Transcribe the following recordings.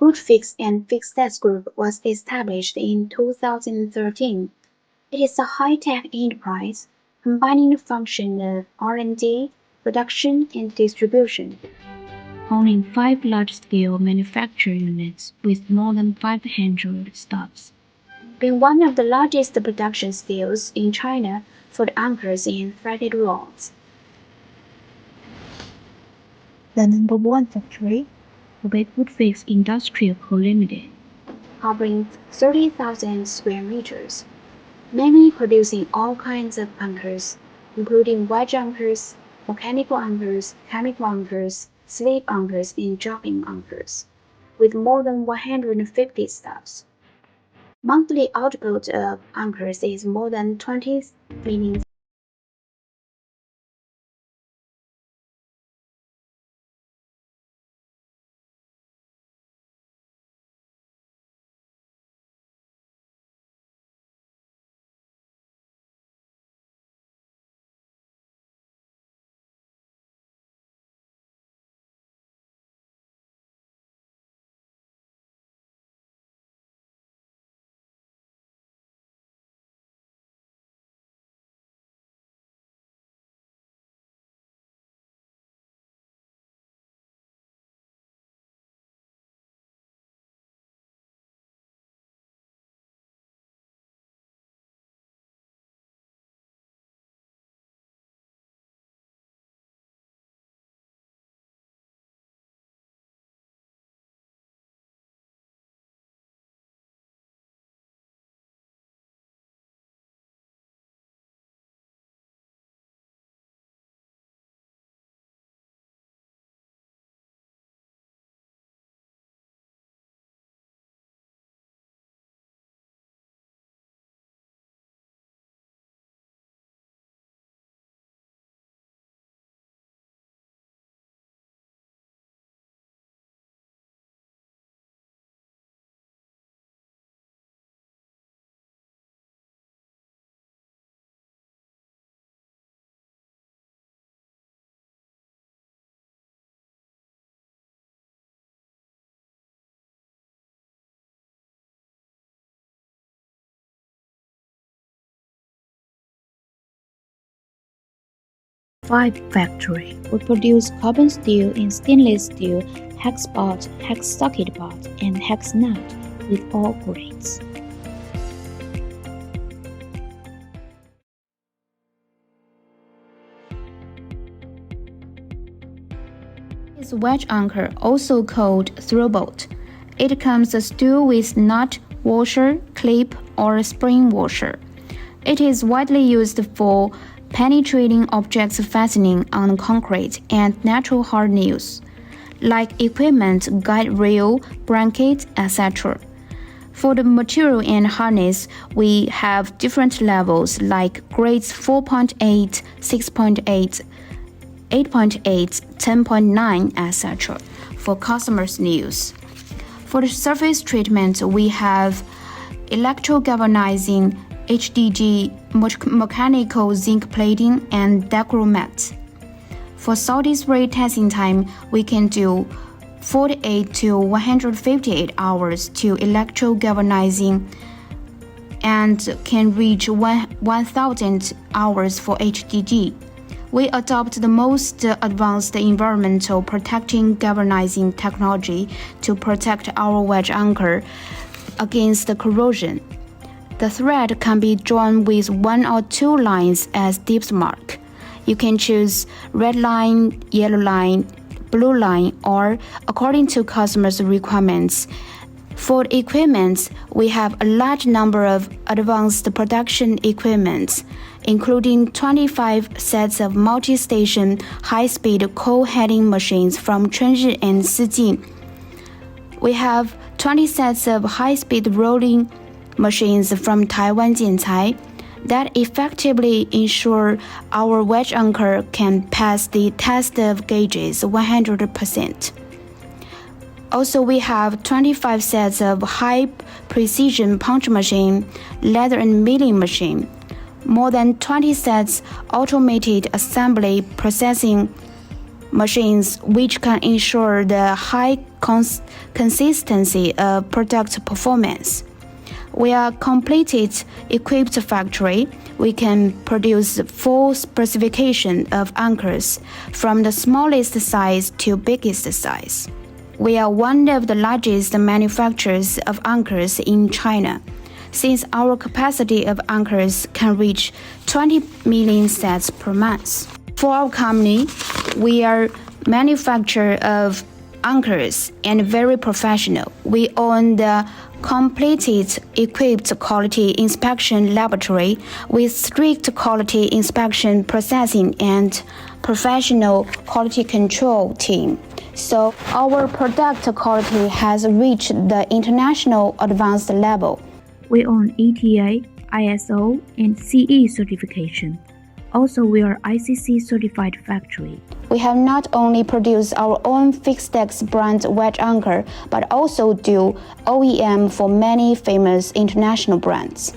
GOODFIX and FIXDEX Group was established in 2013. It is a high-tech enterprise combining the function of R&D, production, and distribution, owning 5 large-scale manufacturing units with more than 500 staffs, being one of the largest production scales in China for the anchors and threaded rods. The number 1 factory will be GOODFIX Industrial Co. Limited, covering 30,000 square meters, mainly producing all kinds of anchors, including wedge anchors, mechanical anchors, chemical anchors, sleep anchors, and dropping anchors, with more than 150 staffs. Monthly output of anchors is more than 20 million. Five factory will produce carbon steel and stainless steel, hex bar, hex socket bar, and hex nut with all grades. This wedge anchor, also called throw bolt. It comes steel with nut, washer, clip, or spring washer. It is widely used for penetrating objects fastening on concrete and natural hard nails, like equipment, guide rail, blanket, etc. For the material and harness, we have different levels like grades 4.8, 6.8, 8.8, 10.9, etc. for customers' use. For the surface treatment, we have electrogalvanizing, HDG, mechanical zinc plating, and decromat. For solid spray testing time, we can do 48 to 158 hours to electrogalvanizing and can reach 1,000 hours for HDG. We adopt the most advanced environmental protecting galvanizing technology to protect our wedge anchor against the corrosion. The thread can be drawn with 1 or 2 lines as depth mark. You can choose red line, yellow line, blue line, or according to customers' requirements. For equipment, we have a large number of advanced production equipment, including 25 sets of multi-station high-speed coal-heading machines from Chunzhi and Sijin. We have 20 sets of high-speed rolling machines from Taiwan Jiancai that effectively ensure our wedge anchor can pass the test of gauges 100%. Also, we have 25 sets of high-precision punch machine, leather and milling machine, more than 20 sets automated assembly processing machines which can ensure the high consistency of product performance. We are completed equipped factory. We can produce full specification of anchors from the smallest size to biggest size. We are one of the largest manufacturers of anchors in China, since our capacity of anchors can reach 20 million sets per month. For our company, we are manufacturer of anchors and very professional. We own the completed equipped quality inspection laboratory with strict quality inspection processing and professional quality control team. So our product quality has reached the international advanced level. We own ETA, ISO, and CE certification. Also, we are ICC certified factory. We have not only produced our own FIXDEX brand wedge anchor, but also do OEM for many famous international brands.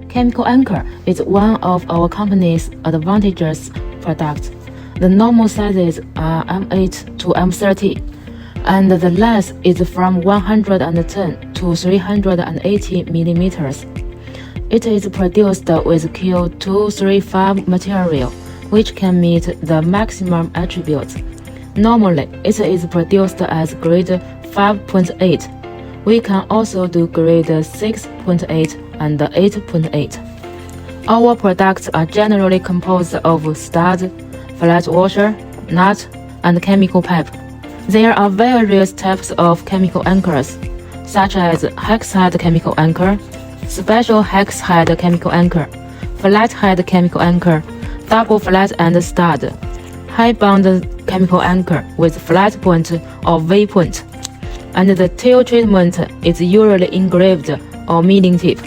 Chemical anchor is one of our company's advantageous products. The normal sizes are M8 to M30, and the length is from 110 to 380 millimeters. It is produced with Q235 material, which can meet the maximum attributes. Normally, it is produced as grade 5.8. We can also do grade 6.8 and 8.8. Our products are generally composed of stud, flat washer, nut, and chemical pipe. There are various types of chemical anchors, such as hex head chemical anchor, special hex head chemical anchor, flat head chemical anchor, double flat and stud, high bound chemical anchor with flat point or V point, and the tail treatment is usually engraved or milling tip.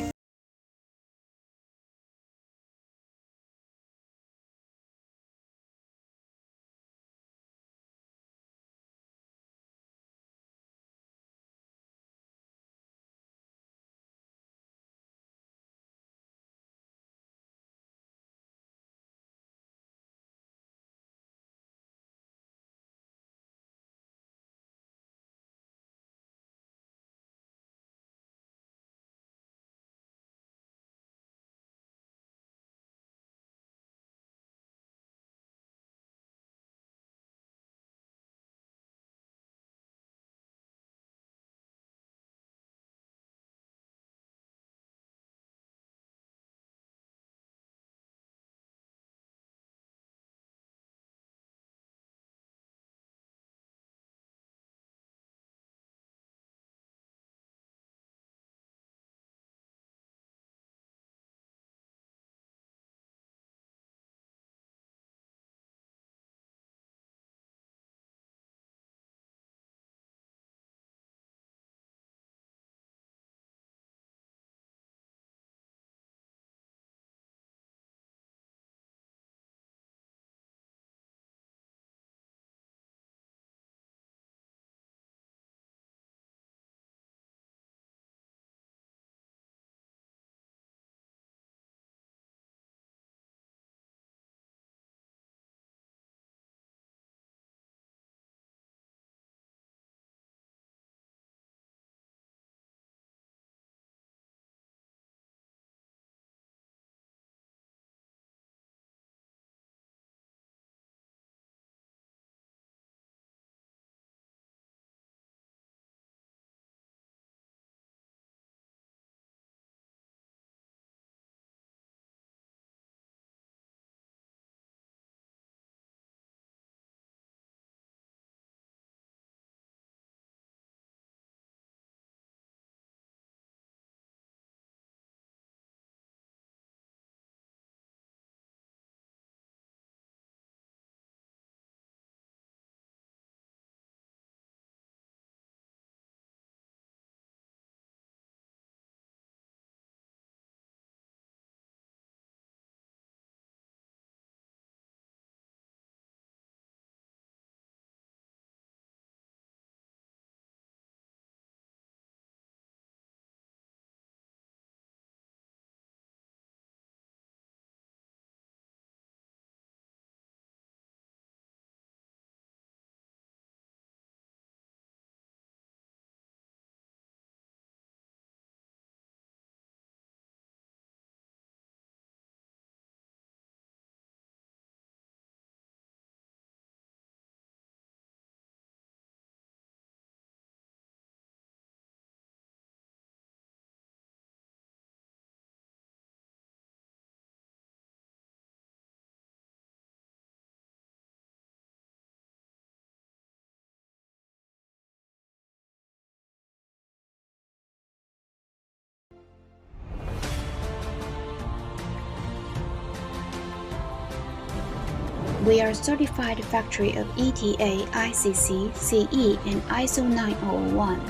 We are a certified factory of ETA, ICC, CE, and ISO 9001.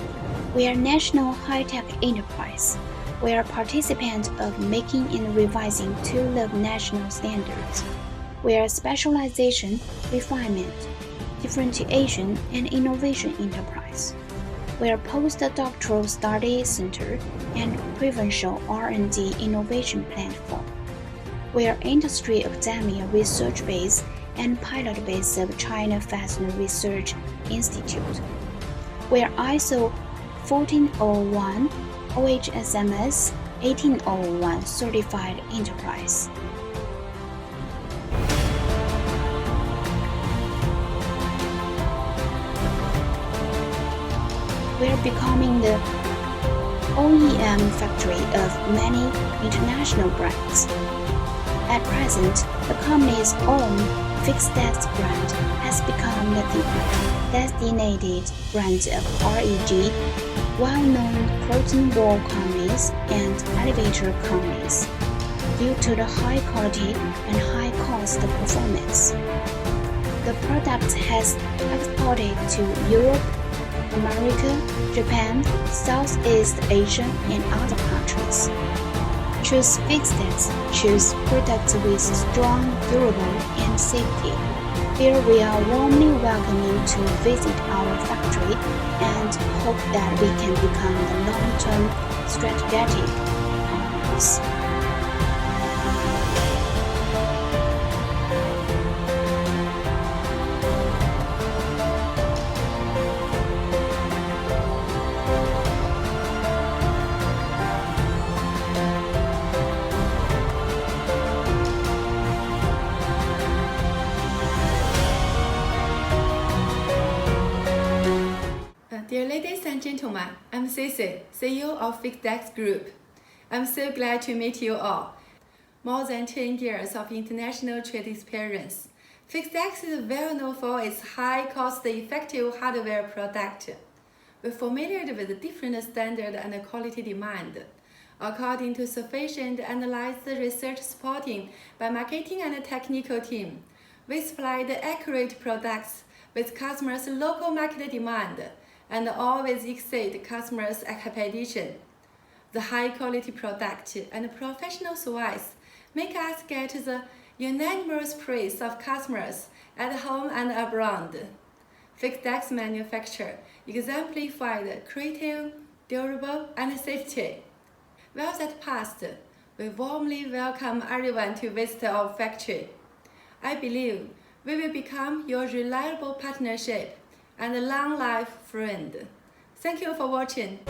We are a national high-tech enterprise. We are a participant of making and revising two of national standards. We are a specialization, refinement, differentiation, and innovation enterprise. We are a postdoctoral study center and provincial R&D innovation platform. We are industry academia research base and pilot base of China Fastener Research Institute. We are ISO 1401, OHSMS 1801 certified enterprise. We are becoming the OEM factory of many international brands. At present, the company's own FIXDEX brand has become the designated brand of REG, well-known curtain wall companies and elevator companies, due to the high quality and high cost performance. The product has exported to Europe, America, Japan, Southeast Asia, and other countries. Choose FIXDEX, choose products with strong, durable, and safety. Here we are warmly welcome you to visit our factory and hope that we can become the long-term strategic partners. Dear ladies and gentlemen, I'm Cici, CEO of FIXDEX Group. I'm so glad to meet you all. More than 10 years of international trade experience, FIXDEX is well known for its high cost-effective hardware product. We're familiar with the different standard and quality demand. According to sufficient analyzed research supporting by marketing and technical team, we supply the accurate products with customers' local market demand and always exceed customers' expectation. The high-quality product and professional service make us get the unanimous praise of customers at home and abroad. FIXDEX manufacture exemplified creative, durable, and safety. Well that passed, we warmly welcome everyone to visit our factory. I believe we will become your reliable partnership and long life friend. Thank you for watching.